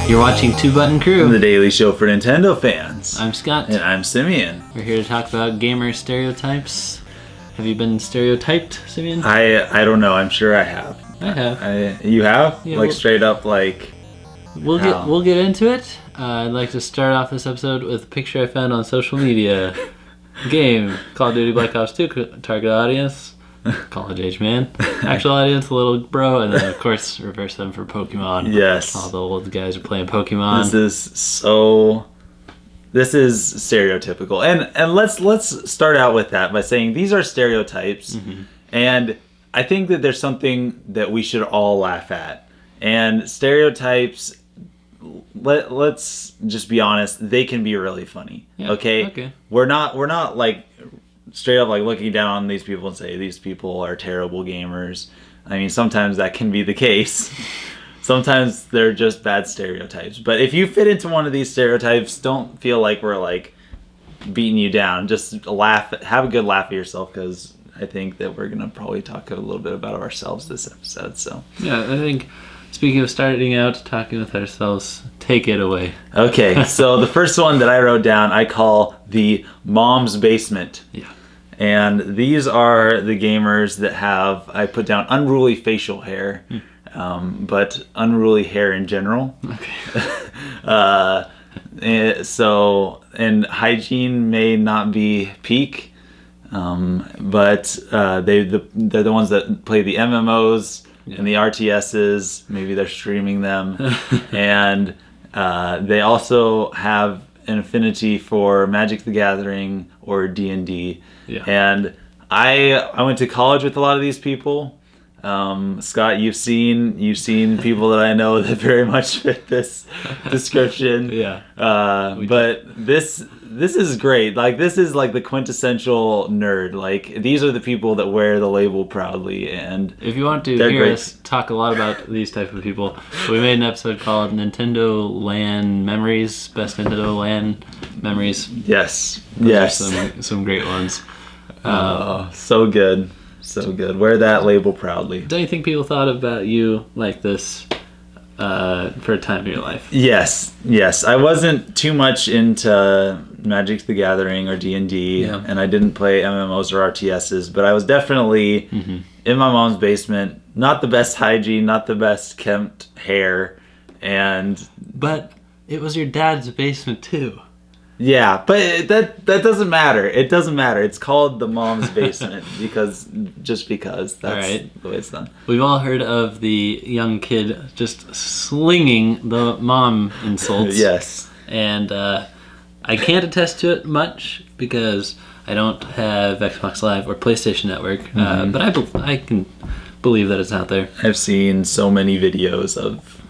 You're watching Two Button Crew. The daily show for Nintendo fans. I'm Scott. And I'm Simeon. We're here to talk about gamer stereotypes. Have you been stereotyped, Simeon? I don't know. I'm sure I have. I have. You have? Yeah, like straight up like... We'll get into it. I'd like to start off this episode with a picture I found on social media. Game, Call of Duty Black Ops 2, target audience, college age man. Actual audience, little bro, and then of course reverse them for Pokemon. Yes. All the old guys are playing Pokemon. This is stereotypical. And let's start out with that by saying these are stereotypes. Mm-hmm. And I think that there's something that we should all laugh at. And stereotypes, let's just be honest, they can be really funny. Yeah, okay? We're not like straight up like looking down on these people and say these people are terrible gamers. I mean, sometimes that can be the case. Sometimes they're just bad stereotypes. But if you fit into one of these stereotypes, don't feel like we're like beating you down. Just laugh, have a good laugh at yourself, because I think that we're gonna probably talk a little bit about ourselves this episode. So yeah, I think speaking of starting out talking with ourselves, take it away. Okay, so the first one that I wrote down, I call the mom's basement. Yeah. And these are the gamers that have, I put down unruly facial hair. But unruly hair in general. Okay. And hygiene may not be peak, but they're the ones that play the MMOs and the RTSs. Maybe they're streaming them, and they also have an affinity for Magic the Gathering or D&D. Yeah. And I went to college with a lot of these people. Scott, you've seen people that I know that very much fit this description. Yeah. But this is great. Like, this is like the quintessential nerd. Like, these are the people that wear the label proudly. And if you want to hear us talk a lot about these type of people, we made an episode called Nintendo LAN Memories, Best Nintendo LAN Memories. Yes. Those yes. are some great ones. So good. So good. Wear that label proudly. Don't you think people thought about you like this for a time in your life? Yes. I wasn't too much into Magic the Gathering or D&D, and I didn't play MMOs or RTSs, but I was definitely in my mom's basement. Not the best hygiene, not the best kempt hair, but it was your dad's basement too. Yeah, but that doesn't matter. It doesn't matter. It's called the mom's basement because that's right. The way it's done. We've all heard of the young kid just slinging the mom insults. Yes. And I can't attest to it much because I don't have Xbox Live or PlayStation Network, but I can believe that it's out there. I've seen so many videos of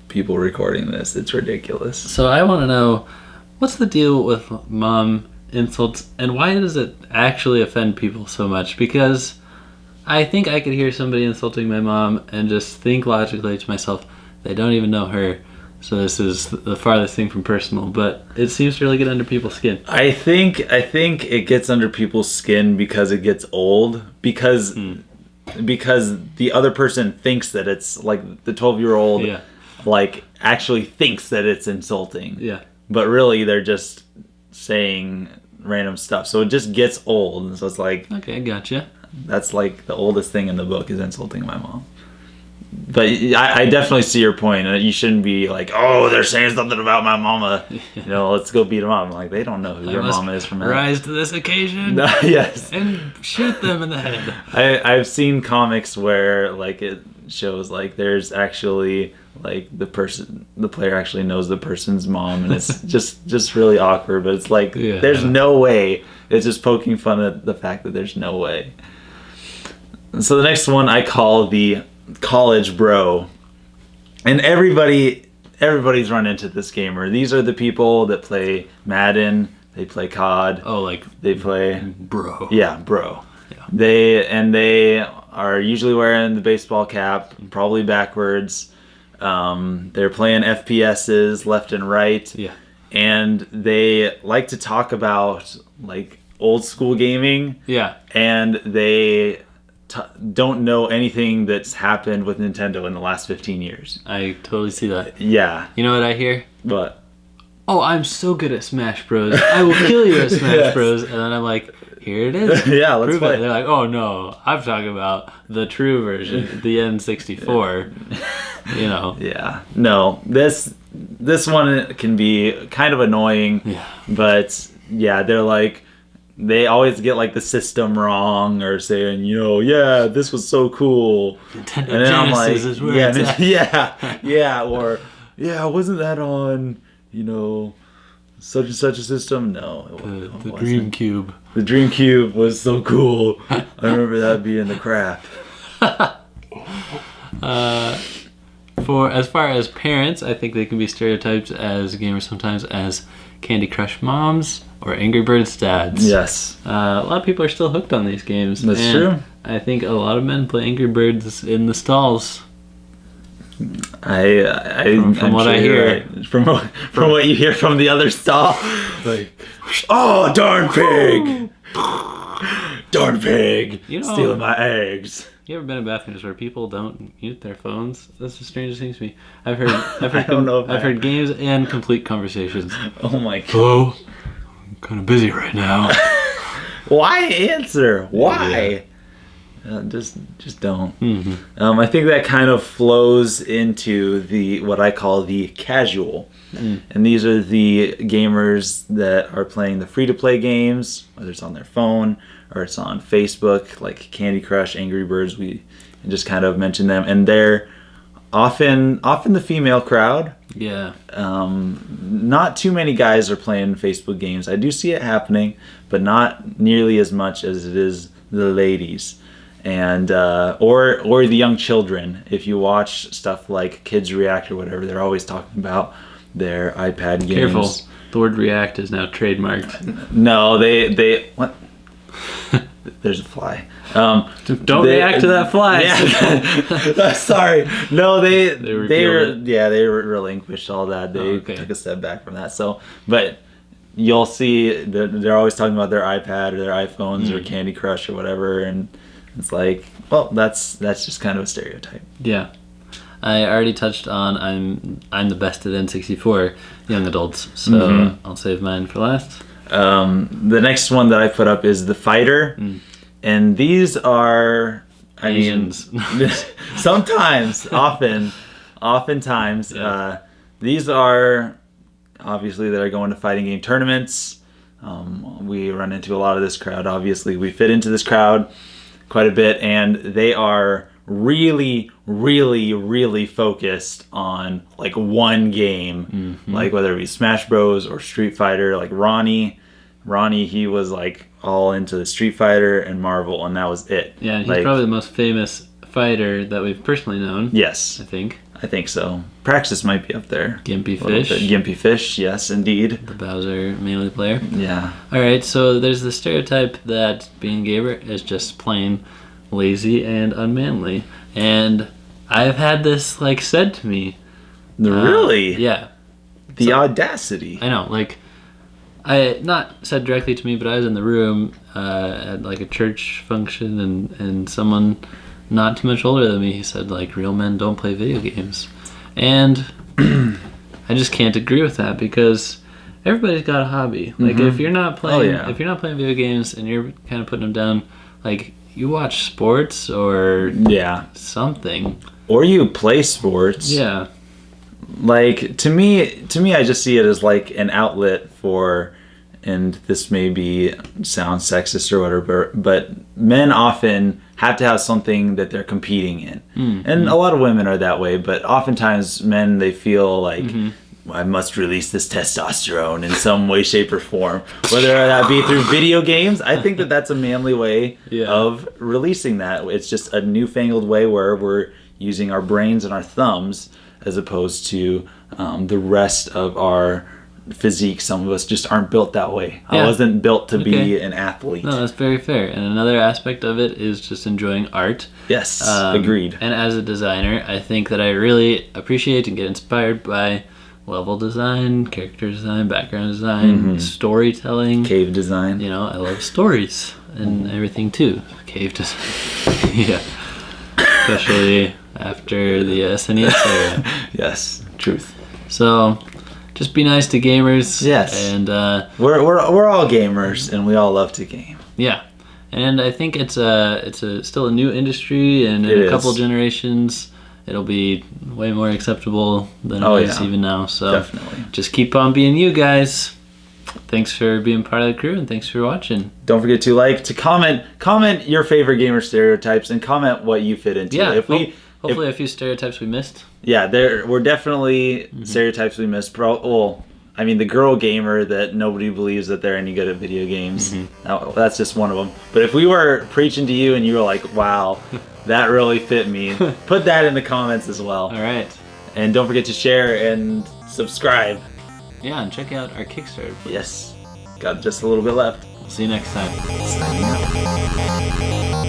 people recording this. It's ridiculous. So I want to know, what's the deal with mom insults, and why does it actually offend people so much? Because I think I could hear somebody insulting my mom and just think logically to myself, they don't even know her, so this is the farthest thing from personal, but it seems to really get under people's skin. I think it gets under people's skin because it gets old, because the other person thinks that it's like the 12-year-old like actually thinks that it's insulting. Yeah. But really, they're just saying random stuff. So it just gets old. And so it's like... Okay, gotcha. That's like the oldest thing in the book is insulting my mom. But I definitely see your point. You shouldn't be like, oh, they're saying something about my mama. You know, let's go beat them up. I'm like, they don't know who your mama is from rise to this occasion. Yes. And shoot them in the head. I've seen comics where like it shows like there's actually... like the player actually knows the person's mom, and it's just really awkward, but it's like there's no way. It's just poking fun at the fact that there's no way. And so the next one I call the college bro, and everybody's run into this gamer. These are the people that play Madden, they play COD. Oh, like they play bro. Yeah, bro. Yeah. They are usually wearing the baseball cap, probably backwards. They're playing FPSs left and right. Yeah. And they like to talk about like old school gaming. Yeah. And they don't know anything that's happened with Nintendo in the last 15 years. I totally see that. Yeah. You know what I hear? What? Oh, I'm so good at Smash Bros. I will kill you at Smash Yes. Bros. And then I'm like, here it is. Yeah, let's Prove play. it. They're like, oh no, I'm talking about the true version, the N64. You know. Yeah. No, this one can be kind of annoying. Yeah. But yeah, they're like, they always get like the system wrong or saying, yeah, this was so cool. Nintendo Genesis is where it's at. yeah, or yeah, wasn't that on, such and such a system? No, it The wasn't. GameCube. The GameCube was so cool. I remember that being the crap. For as far as parents, I think they can be stereotyped as gamers sometimes as Candy Crush moms or Angry Birds dads. Yes. A lot of people are still hooked on these games. That's and true. I think a lot of men play Angry Birds in the stalls. From what I hear. right. From what you hear from the other stall, like, oh, darn pig, darn pig, stealing my eggs. You ever been in bathrooms where people don't mute their phones? That's the strangest thing to me. I've heard I've heard games and complete conversations. Oh my god. Hello, I'm kind of busy right now. Why answer? Why? Just don't. Mm-hmm. I think that kind of flows into what I call the casual, and these are the gamers that are playing the free-to-play games, whether it's on their phone or it's on Facebook, like Candy Crush, Angry Birds. We just kind of mentioned them, and they're often the female crowd. Yeah. Not too many guys are playing Facebook games. I do see it happening, but not nearly as much as it is the ladies. And or the young children. If you watch stuff like Kids React or whatever, they're always talking about their iPad games. Careful, the word react is now trademarked. No, they what? There's a fly. Don't react to that fly. Yeah. Sorry. No, they relinquished all that. They took a step back from that. So, but you'll see they're always talking about their iPad or their iPhones or Candy Crush or whatever, and it's like, well, that's just kind of a stereotype. Yeah. I already touched on I'm the best at N64 young adults, so I'll save mine for last. The next one that I put up is the fighter, and these Asians. are sometimes, oftentimes, these are obviously that are going to fighting game tournaments. We run into a lot of this crowd. Obviously, we fit into this crowd quite a bit, and they are really, really, really focused on like one game, like whether it be Smash Bros or Street Fighter. Like Ronnie, he was like all into the Street Fighter and Marvel, and that was it. Yeah, and he's probably the most famous fighter that we've personally known. Yes, I think so. Praxis might be up there. Gimpy Fish. Gimpy Fish, yes, indeed. The Bowser melee player. Yeah. All right, so there's the stereotype that being gamer is just plain lazy and unmanly, and I've had this like said to me. Really? Yeah. The audacity. I know, like, I not said directly to me, but I was in the room at like a church function, and someone not too much older than me, he said like, real men don't play video games, and I just can't agree with that because everybody's got a hobby. Like if you're not playing, if you're not playing video games and you're kind of putting them down, like you watch sports or something, or you play sports. Yeah. Like to me I just see it as like an outlet for, and this may be sound sexist or whatever, but men often have to have something that they're competing in. And a lot of women are that way, but oftentimes men, they feel like I must release this testosterone in some way, shape, or form. Whether that be through video games, I think that that's a manly way of releasing that. It's just a newfangled way where we're using our brains and our thumbs as opposed to the rest of our physique. Some of us just aren't built that way. I wasn't built to be an athlete. No, that's very fair. And another aspect of it is just enjoying art. Yes, agreed. And as a designer, I think that I really appreciate and get inspired by level design, character design, background design, storytelling, cave design. You know, I love stories. and everything too. Cave to yeah, especially after the SNES era. Yes, truth. So just be nice to gamers. Yes, and we're all gamers, and we all love to game. Yeah, and I think it's still a new industry, and in a couple generations, it'll be way more acceptable than it is even now. So definitely, just keep on being you guys. Thanks for being part of the crew, and thanks for watching. Don't forget to comment your favorite gamer stereotypes, and comment what you fit into. Yeah, hopefully a few stereotypes we missed. Yeah, there were definitely stereotypes we missed. Well, I mean, the girl gamer that nobody believes that they're any good at video games. That's just one of them. But if we were preaching to you and you were like, wow, that really fit me, put that in the comments as well. All right. And don't forget to share and subscribe. Yeah, and check out our Kickstarter. Yes. Got just a little bit left. See you next time. Signing out.